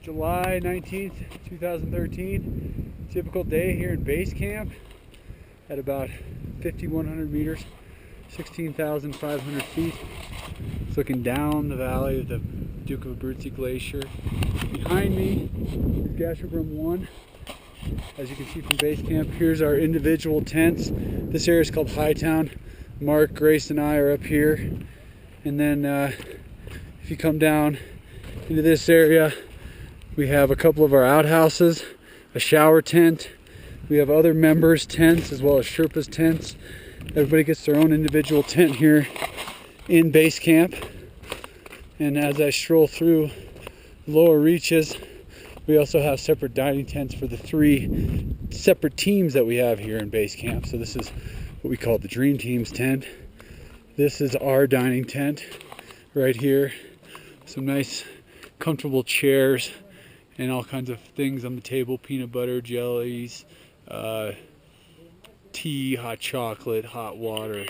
July 19th, 2013. Typical day here in base camp at about 5,100 meters, 16,500 feet. It's looking down the valley of the Duke of Abruzzi Glacier. Behind me is Gasherbrum 1. As you can see from base camp, here's our individual tents. This area is called Hightown. Mark, Grace, and I are up here. And then if you come down into this area, we have a couple of our outhouses, a shower tent. We have other members' tents as well as Sherpa's tents. Everybody gets their own individual tent here in base camp. And as I stroll through lower reaches, we also have separate dining tents for the 3 separate teams that we have here in base camp. So this is what we call the Dream Team's tent. This is our dining tent right here. Some nice comfortable chairs and all kinds of things on the table, peanut butter, jellies, tea, hot chocolate, hot water,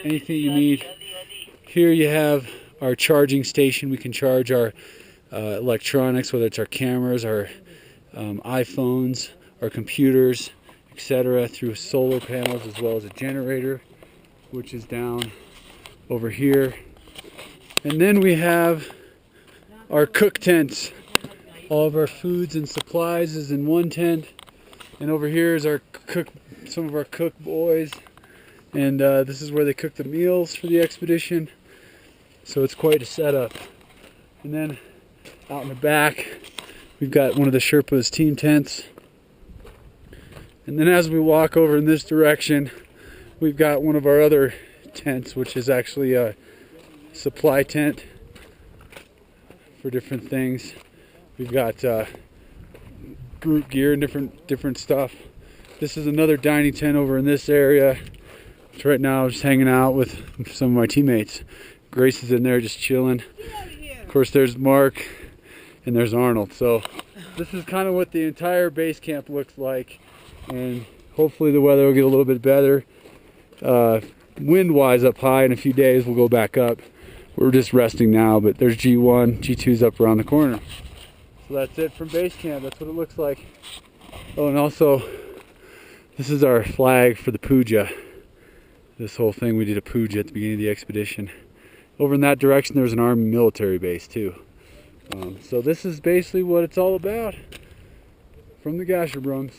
anything you need. Here you have our charging station. We can charge our electronics, whether it's our cameras, our iPhones, our computers, etc., through solar panels, as well as a generator, which is down over here. And then we have our cook tents. All of our foods and supplies is in one tent, and over here is our some of our cook boys, and this is where they cook the meals for the expedition. So it's quite a setup. And then out in the back, we've got one of the Sherpa's team tents. And then as we walk over in this direction, we've got one of our other tents, which is actually a supply tent for different things. We've got group gear and different stuff. This is another dining tent over in this area. So right now I'm just hanging out with some of my teammates. Grace is in there just chilling. Of course there's Mark and there's Arnold. So this is kind of what the entire base camp looks like, and hopefully the weather will get a little bit better. Wind wise up high, in a few days we'll go back up. We're just resting now, but there's G1, G2's up around the corner. So that's it from base camp. That's what it looks like. Oh, and also this is our flag for the puja. This whole thing, we did a puja at the beginning of the expedition. Over in that direction there's an army military base too. So this is basically what it's all about from the Gasherbrums.